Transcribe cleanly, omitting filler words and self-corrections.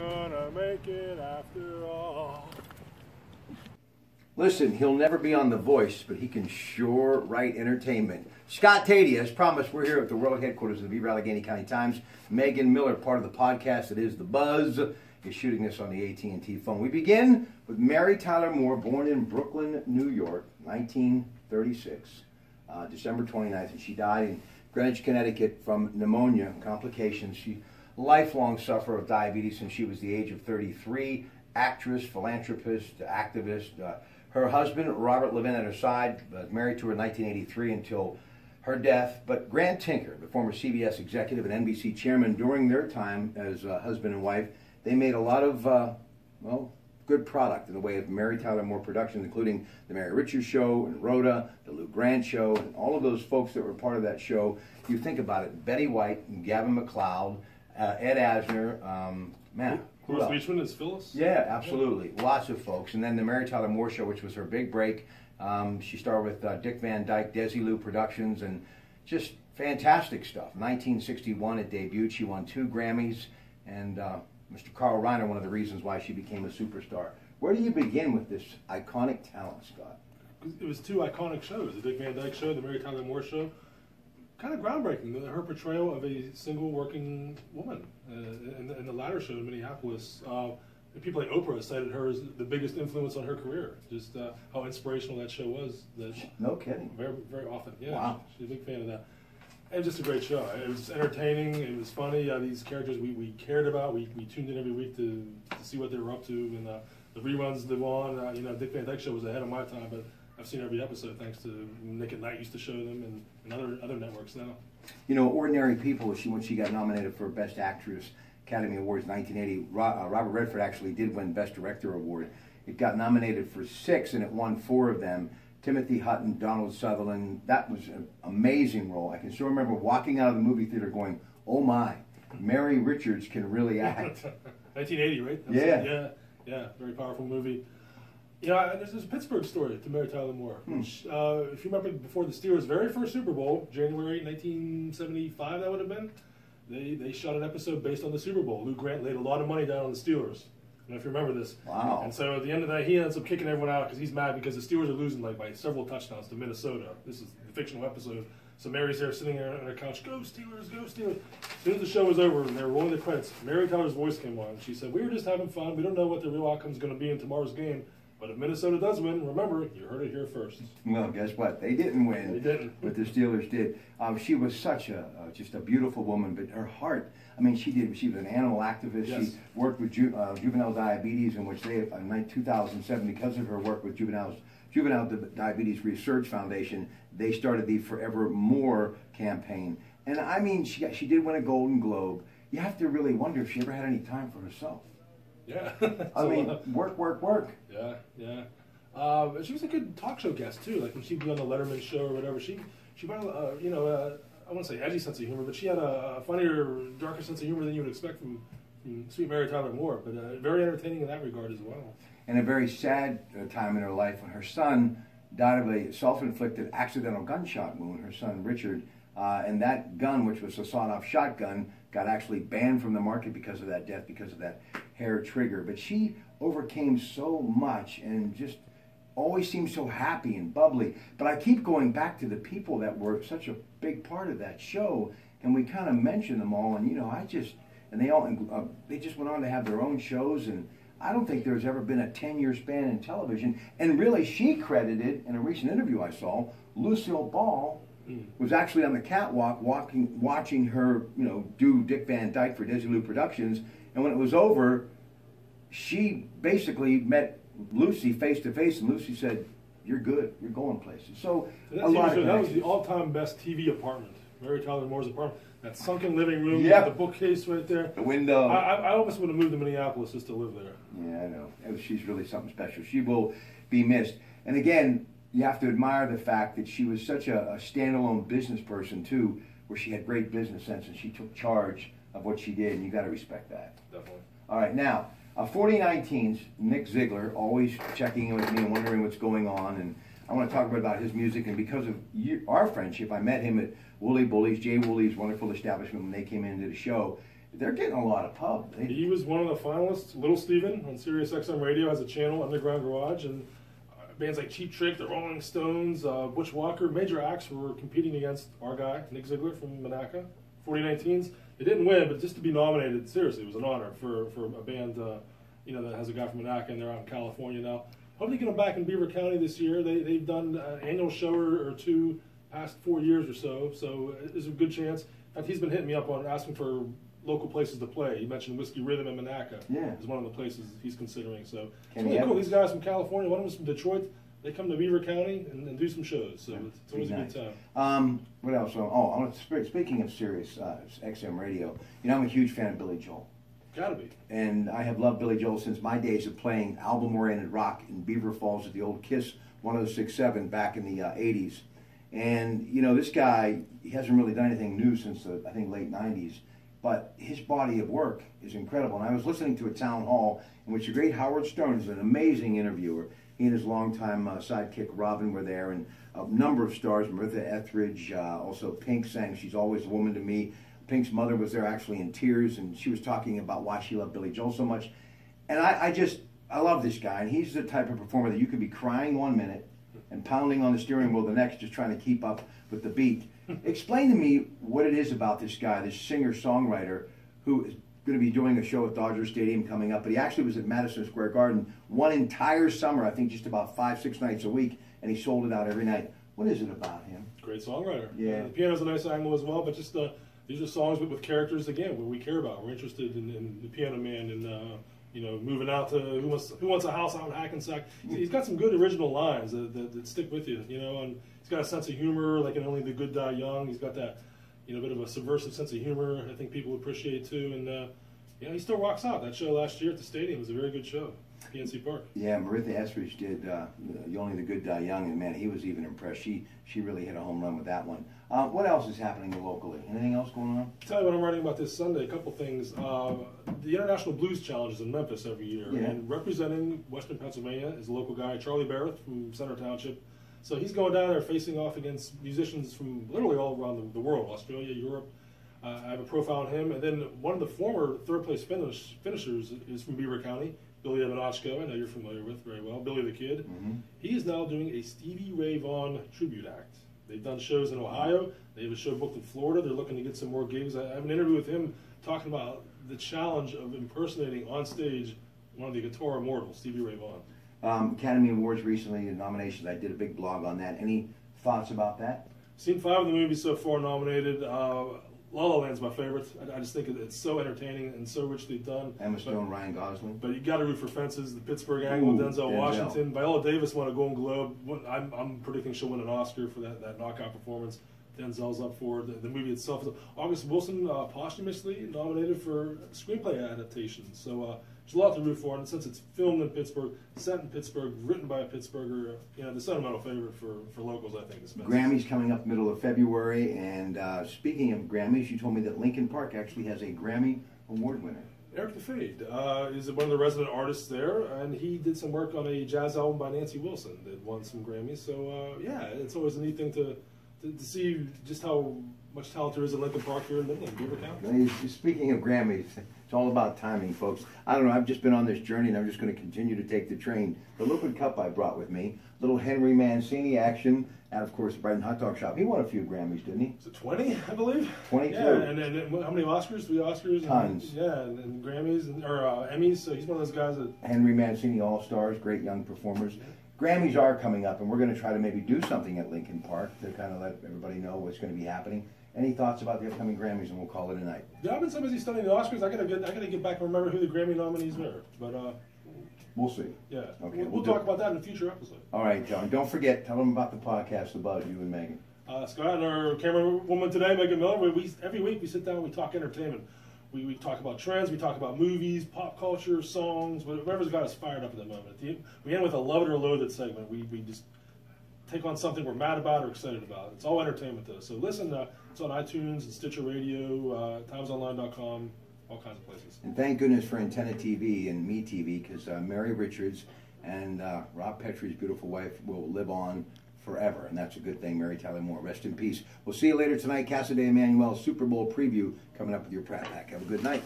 gonna make it after all. Listen, he'll never be on The Voice, but he can sure write entertainment. Scott Tady, as promised, we're here at the world headquarters of the Beaver Allegheny County Times. Megan Miller, part of the podcast that is The Buzz, is shooting this on the AT&T phone. We begin with Mary Tyler Moore, born in Brooklyn, New York, 1936, December 29th, and she died in Greenwich, Connecticut from pneumonia complications. She lifelong sufferer of diabetes since she was the age of 33, actress, philanthropist, activist. Her husband, Robert Levin, at her side, was married to her in 1983 until her death. But Grant Tinker, the former CBS executive and NBC chairman, during their time as husband and wife, they made a lot of, good product in the way of Mary Tyler Moore Productions, including The Mary Richards Show and Rhoda, The Lou Grant Show, and all of those folks that were part of that show. You think about it, Betty White, and Gavin MacLeod, Ed Asner, Horace Beachman as Phyllis? Yeah, absolutely. Yeah. Lots of folks. And then The Mary Tyler Moore Show, which was her big break. She starred with Dick Van Dyke, Desilu Productions, and just fantastic stuff. 1961 it debuted. She won 2 Grammys, and Mr. Carl Reiner, one of the reasons why she became a superstar. Where do you begin with this iconic talent, Scott? It was 2 iconic shows, the Dick Van Dyke Show, the Mary Tyler Moore Show. Kind of groundbreaking, her portrayal of a single working woman. In the latter show in Minneapolis, people like Oprah cited her as the biggest influence on her career. Just how inspirational that show was. No kidding. Very, very often. Yeah, wow. She's a big fan of that. And just a great show. It was entertaining. It was funny. These characters we cared about. We tuned in every week to see what they were up to. And the reruns live on. Dick Van Dyke Show was ahead of my time, but I've seen every episode thanks to Nick at Night used to show them and other networks now. Ordinary People, when she got nominated for Best Actress Academy Awards in 1980, Robert Redford actually did win Best Director Award. It got nominated for 6 and it won 4 of them. Timothy Hutton, Donald Sutherland, that was an amazing role. I can still remember walking out of the movie theater going, oh my, Mary Richards can really act. 1980, right? Yeah. Yeah, very powerful movie. There's a Pittsburgh story to Mary Tyler Moore. Which, if you remember, before the Steelers' very first Super Bowl, January 1975, that would have been, they shot an episode based on the Super Bowl. Lou Grant laid a lot of money down on the Steelers. I don't know if you remember this. Wow. And so at the end of that, he ends up kicking everyone out because he's mad because the Steelers are losing by several touchdowns to Minnesota. This is the fictional episode. So Mary's there sitting there on her couch, go Steelers, go Steelers. As soon as the show was over and they were rolling the credits, Mary Tyler's voice came on. She said, we were just having fun. We don't know what the real outcome is going to be in tomorrow's game. But if Minnesota does win, remember, you heard it here first. Well, guess what? They didn't win. They didn't. But the Steelers did. She was such just a beautiful woman, but her heart, she was an animal activist. Yes. She worked with juvenile diabetes, in which they, in 2007, because of her work with Juvenile Diabetes Research Foundation, they started the Forever More campaign. And she did win a Golden Globe. You have to really wonder if she ever had any time for herself. Yeah. Work. Yeah. She was a good talk show guest too. Like when she'd be on the Letterman show or whatever, she brought I wouldn't say edgy sense of humor, but she had a funnier, darker sense of humor than you would expect from sweet Mary Tyler Moore. But very entertaining in that regard as well. And a very sad time in her life when her son died of a self-inflicted accidental gunshot wound. Her son Richard, and that gun, which was a sawed-off shotgun, got actually banned from the market because of that death, because of that hair trigger. But she overcame so much and just always seemed so happy and bubbly. But I keep going back to the people that were such a big part of that show, and we kind of mentioned them all. And they just went on to have their own shows. And I don't think there's ever been a 10-year span in television. And really, she credited, in a recent interview I saw, Lucille Ball was actually on the catwalk watching her, do Dick Van Dyke for Desilu Productions. And when it was over, she basically met Lucy face to face, and Lucy said, "You're good. You're going places." So that was the all-time best TV apartment, Mary Tyler Moore's apartment. That sunken living room, yep. The bookcase right there, the window. I almost would have moved to Minneapolis just to live there. Yeah, I know. She's really something special. She will be missed. And again, you have to admire the fact that she was such a standalone business person too, where she had great business sense and she took charge of what she did, and you got to respect that. Definitely. All right, now 49teens, Nick Ziegler, always checking in with me and wondering what's going on, and I want to talk a bit about his music. And because of our friendship, I met him at Wooly Bullies, Jay Wooly's wonderful establishment when they came into the show. They're getting a lot of pub. He was one of the finalists. Little Steven on Sirius XM Radio has a channel, Underground Garage, and bands like Cheap Trick, the Rolling Stones, Butch Walker, major acts were competing against our guy, Nick Ziegler from Monaca, 4019s. They didn't win, but just to be nominated, seriously, it was an honor for a band that has a guy from Monaca, and they're out in California now. Hope they get them back in Beaver County this year. They've done an annual show or two past 4 years or so there's a good chance. In fact, he's been hitting me up on asking for local places to play. He mentioned Whiskey Rhythm in Monaca is one of the places he's considering. So it's really cool. These guys from California, one of them's from Detroit, they come to Beaver County and do some shows. So it's always a good time. What else? Speaking of Sirius XM Radio, I'm a huge fan of Billy Joel. Gotta be. And I have loved Billy Joel since my days of playing album-oriented rock in Beaver Falls at the old Kiss 1067 back in the 80s. And, this guy, he hasn't really done anything new since the, I think, late 90s. But his body of work is incredible. And I was listening to a town hall in which the great Howard Stern is an amazing interviewer. He and his longtime sidekick Robin were there, and a number of stars, Maritha Etheridge, also Pink sang She's Always a Woman to Me. Pink's mother was there actually in tears, and she was talking about why she loved Billy Joel so much. And I love this guy, and he's the type of performer that you could be crying 1 minute and pounding on the steering wheel the next, just trying to keep up with the beat. Explain to me what it is about this guy, this singer-songwriter, who is going to be doing a show at Dodger Stadium coming up, but he actually was at Madison Square Garden one entire summer, I think just about 5-6 nights a week, and he sold it out every night. What is it about him? Great songwriter. Yeah. The piano's a nice angle as well, but just these are songs with characters, again, what we care about. We're interested in the Piano Man and moving out to Who Wants a House out in Hackensack. He's got some good original lines that stick with you, and he's got a sense of humor, like in Only the Good Die Young. He's got that, bit of a subversive sense of humor I think people appreciate too. And, he still rocks out. That show last year at the stadium was a very good show, PNC Park. Yeah, Maritha Etheridge did Only the Good Die Young, and man, he was even impressed. She really hit a home run with that one. What else is happening locally? Anything else going on? I'll tell you what I'm writing about this Sunday, a couple things. The International Blues Challenge is in Memphis every year, and representing Western Pennsylvania is a local guy, Charlie Barrett from Center Township. So he's going down there facing off against musicians from literally all around the world, Australia, Europe. I have a profile on him. And then one of the former third-place finishers is from Beaver County, Billy Evanotchko. I know you're familiar with very well, Billy the Kid. Mm-hmm. He is now doing a Stevie Ray Vaughan tribute act. They've done shows in Ohio. They have a show booked in Florida. They're looking to get some more gigs. I have an interview with him talking about the challenge of impersonating on stage one of the guitar immortals, Stevie Ray Vaughan. Academy Awards recently, nominations. I did a big blog on that. Any thoughts about that? Seen 5 of the movies so far nominated. La La Land's my favorite. I just think it's so entertaining and so richly done. Emma Stone, Ryan Gosling. But you got to root for Fences. The Pittsburgh angle with Denzel Washington. Viola Davis won a Golden Globe. I'm predicting she'll win an Oscar for that knockout performance. Denzel's up for it. The movie itself is August Wilson posthumously nominated for screenplay adaptation. So there's a lot to root for, and since it's filmed in Pittsburgh, set in Pittsburgh, written by a Pittsburgher, the sentimental favorite for locals, I think, is Spencer. Grammys coming up middle of February, and speaking of Grammys, you told me that Lincoln Park actually has a Grammy Award winner. Eric the Fade is one of the resident artists there, and he did some work on a jazz album by Nancy Wilson that won some Grammys. So it's always a neat thing to see just how much talent there is in Lincoln Park here in Midland, Beaver County. Speaking of Grammys, it's all about timing, folks. I don't know, I've just been on this journey, and I'm just going to continue to take the train. The liquid cup I brought with me, little Henry Mancini action, and of course, the Bread and Hot Dog Shop. He won a few Grammys, didn't he? Is it 20, I believe? 22. Yeah, and how many Oscars? 3 Oscars? Tons. And Grammys, or Emmys, so he's one of those guys that... Henry Mancini All-Stars, great young performers. Grammys are coming up, and we're going to try to maybe do something at Lincoln Park to kind of let everybody know what's going to be happening. Any thoughts about the upcoming Grammys, and we'll call it a night? Yeah, I've been so busy studying the Oscars, I gotta get back and remember who the Grammy nominees were. But we'll see. Yeah, okay, we'll talk about that in a future episode. All right, John. Don't forget, tell them about the podcast, The Buzz, you and Megan. Scott and our camera woman today, Megan Miller. Every week we sit down and we talk entertainment. We talk about trends, we talk about movies, pop culture, songs, whatever's got us fired up at the moment. We end with a love it or loathe it segment. We just take on something we're mad about or excited about. It's all entertainment to us. So listen, it's on iTunes and Stitcher Radio, timesonline.com, all kinds of places. And thank goodness for Antenna TV and MeTV, because Mary Richards and Rob Petrie's beautiful wife will live on forever, and that's a good thing. Mary Tyler Moore, rest in peace. We'll see you later tonight. Cassidy Emmanuel Super Bowl preview coming up with your Pratt Pack. Have a good night.